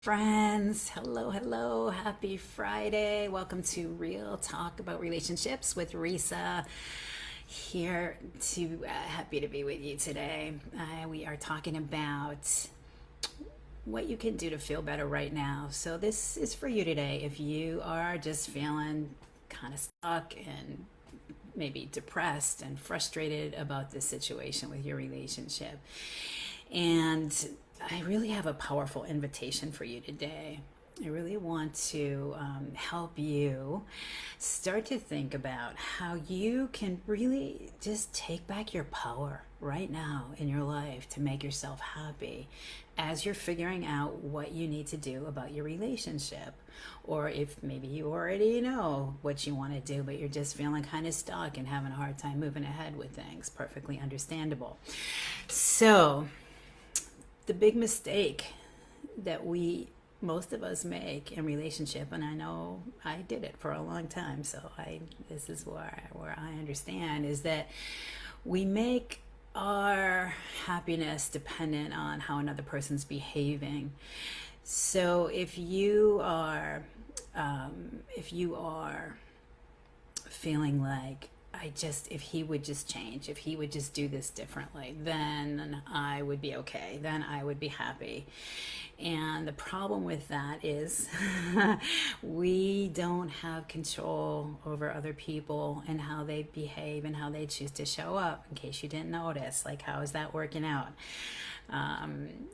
Friends, hello, happy Friday. Welcome to Real Talk About Relationships with Risa. Here to happy to be with you today. We are talking about what you can do to feel better right now. So, this is for you today. If you are just feeling kind of stuck and maybe depressed and frustrated about this situation with your relationship, and I really have a powerful invitation for you today. I really want to help you start to think about how you can really just take back your power right now in your life to make yourself happy as you're figuring out what you need to do about your relationship. Or if maybe you already know what you want to do, but you're just feeling kind of stuck and having a hard time moving ahead with things, perfectly understandable. So, the big mistake that most of us make in relationship, and I know I did it for a long time, so I this is where I understand, is that we make our happiness dependent on how another person's behaving. So if you are feeling like, if he would just change, if he would just do this differently, then I would be okay, then I would be happy. And the problem with that is we don't have control over other people and how they behave and how they choose to show up, in case you didn't notice. Like, how is that working out? And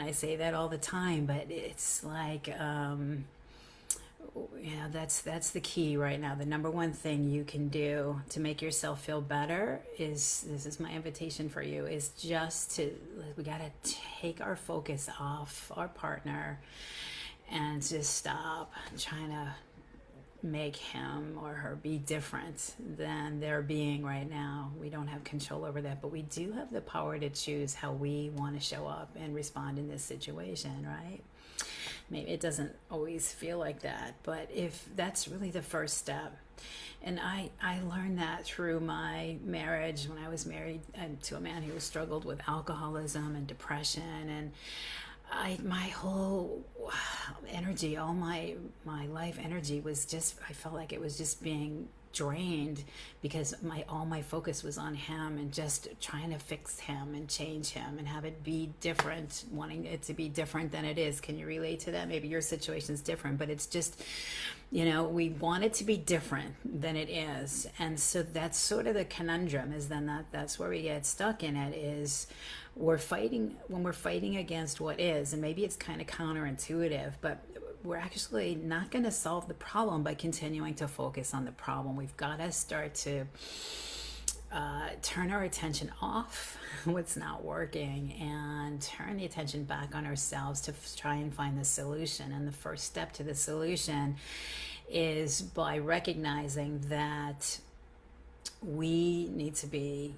I say that all the time, but it's like, yeah, that's the key right now. The number one thing you can do to make yourself feel better is, this is my invitation for you, is just to, we got to take our focus off our partner and just stop trying to make him or her be different than they're being right now. We don't have control over that, but we do have the power to choose how we want to show up and respond in this situation, right? Maybe it doesn't always feel like that, but if that's really the first step. And I learned that through my marriage, when I was married to a man who struggled with alcoholism and depression. And my whole energy, all my life energy was just, I felt like it was just being drained, because all my focus was on him and just trying to fix him and change him and have it be different, wanting it to be different than it is. Can you relate to that? Maybe your situation is different, but it's just, we want it to be different than it is. And so that's sort of the conundrum, is then that's where we get stuck in it, is when we're fighting against what is. And maybe it's kind of counterintuitive, but we're actually not going to solve the problem by continuing to focus on the problem. We've got to start to turn our attention off what's not working and turn the attention back on ourselves to try and find the solution. And the first step to the solution is by recognizing that we need to be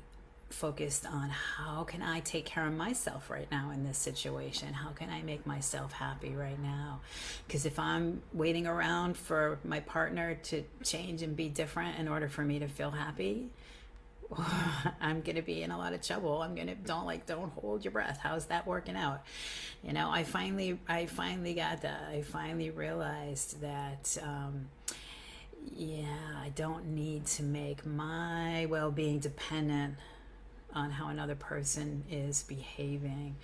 focused on, how can I take care of myself right now in this situation? How can I make myself happy right now? Because if I'm waiting around for my partner to change and be different in order for me to feel happy, I'm gonna be in a lot of trouble. Don't hold your breath. How's that working out? I finally got that. I finally realized that yeah, I don't need to make my well-being dependent on how another person is behaving.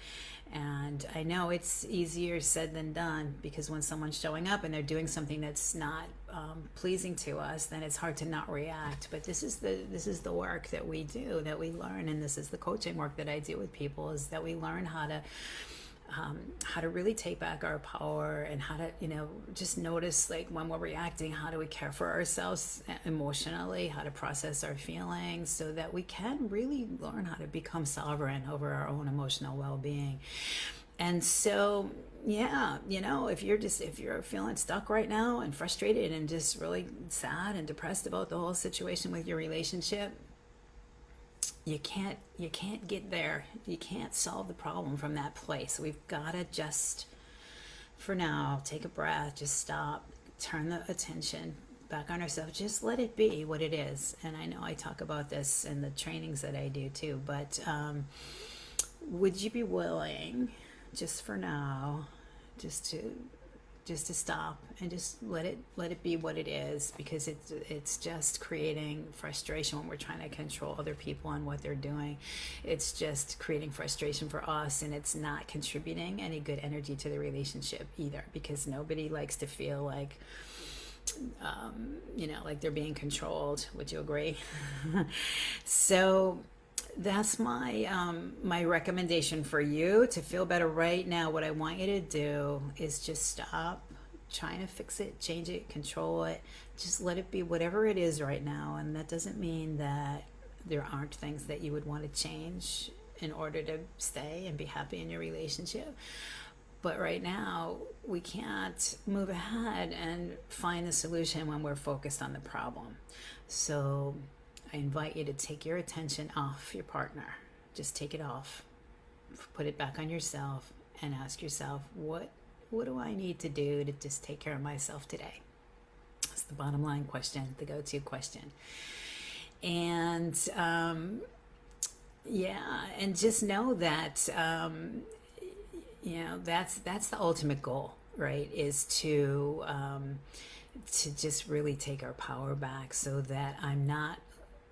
And I know it's easier said than done, because when someone's showing up and they're doing something that's not pleasing to us, then it's hard to not react. But this is the work that we do, that we learn, and this is the coaching work that I do with people, is that we learn how to really take back our power, and how to, just notice, like, when we're reacting, how do we care for ourselves emotionally, how to process our feelings, so that we can really learn how to become sovereign over our own emotional well-being. And so, yeah, if you're feeling stuck right now and frustrated and just really sad and depressed about the whole situation with your relationship, you can't get there. You can't solve the problem from that place. We've got to just, for now, take a breath, just stop, turn the attention back on ourselves, just let it be what it is. And I know I talk about this in the trainings that I do too, but would you be willing, just for now, just to stop and just let it be what it is, because it's just creating frustration when we're trying to control other people and what they're doing. It's just creating frustration for us, and it's not contributing any good energy to the relationship either, because nobody likes to feel like like they're being controlled. Would you agree? So that's my recommendation for you to feel better right now. What I want you to do is just stop trying to fix it, change it, control it. Just let it be whatever it is right now. And that doesn't mean that there aren't things that you would want to change in order to stay and be happy in your relationship. But right now, we can't move ahead and find the solution when we're focused on the problem. So I invite you to take your attention off your partner. Just take it off. Put it back on yourself and ask yourself, what do I need to do to just take care of myself today? That's the bottom line question, the go-to question. And and just know that that's the ultimate goal, right? Is to just really take our power back, so that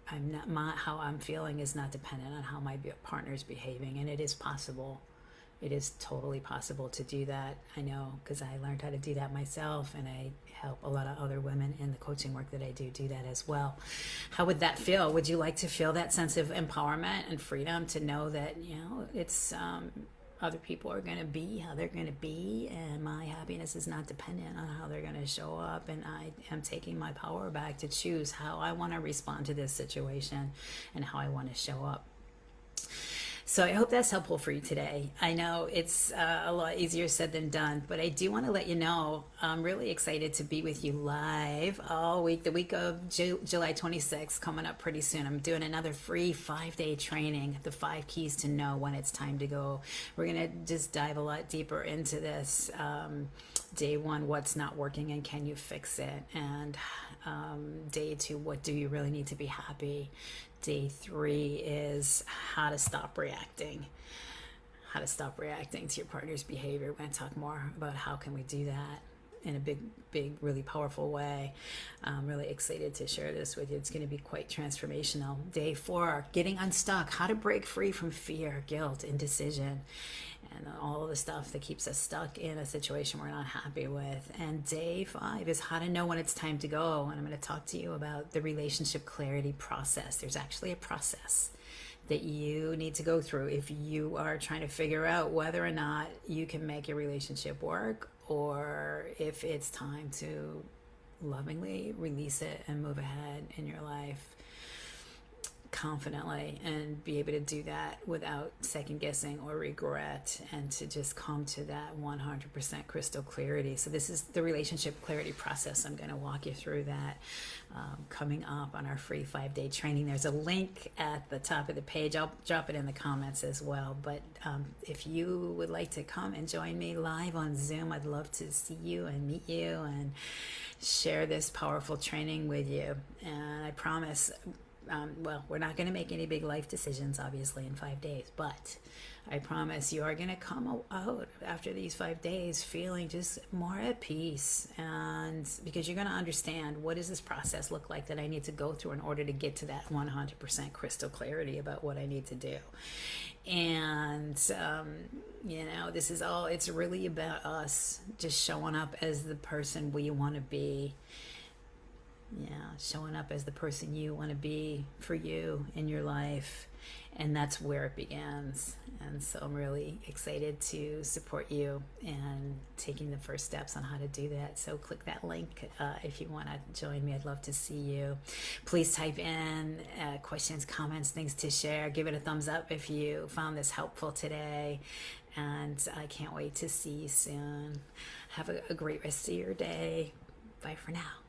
how I'm feeling is not dependent on how my partner's behaving. And it is possible. It is totally possible to do that. I know, because I learned how to do that myself, and I help a lot of other women in the coaching work that I do that as well. How would that feel? Would you like to feel that sense of empowerment and freedom to know that, it's other people are going to be how they're going to be, and my happiness is not dependent on how they're going to show up, and I am taking my power back to choose how I want to respond to this situation and how I want to show up. So I hope that's helpful for you today. I know it's a lot easier said than done, but I do want to let you know I'm really excited to be with you live all week, the week of July 26th, coming up pretty soon. I'm doing another free 5-day training, the 5 keys to know when it's time to go. We're going to just dive a lot deeper into this. Day 1, what's not working and can you fix it? And day 2, what do you really need to be happy? Day 3 is how to stop reacting to your partner's behavior. We're going to talk more about how can we do that in a big, really powerful way. I'm really excited to share this with you. It's going to be quite transformational. Day 4, getting unstuck, how to break free from fear, guilt, indecision, and all of the stuff that keeps us stuck in a situation we're not happy with. And day 5 is how to know when it's time to go. And I'm going to talk to you about the relationship clarity process. There's actually a process that you need to go through if you are trying to figure out whether or not you can make your relationship work, or if it's time to lovingly release it and move ahead in your life confidently, and be able to do that without second guessing or regret, and to just come to that 100% crystal clarity. So this is the relationship clarity process. I'm going to walk you through that coming up on our free 5-day training. There's a link at the top of the page. I'll drop it in the comments as well. But if you would like to come and join me live on Zoom, I'd love to see you and meet you and share this powerful training with you. And I promise, we're not going to make any big life decisions, obviously, in 5 days, but I promise you are going to come out after these 5 days feeling just more at peace. And because you're going to understand, what does this process look like that I need to go through in order to get to that 100% crystal clarity about what I need to do. And, this is all, it's really about us just showing up as the person we want to be. Showing up as the person you want to be for you in your life. And that's where it begins. And so I'm really excited to support you in taking the first steps on how to do that. So click that link if you want to join me. I'd love to see you. Please type in questions, comments, things to share. Give it a thumbs up if you found this helpful today. And I can't wait to see you soon. Have a great rest of your day. Bye for now.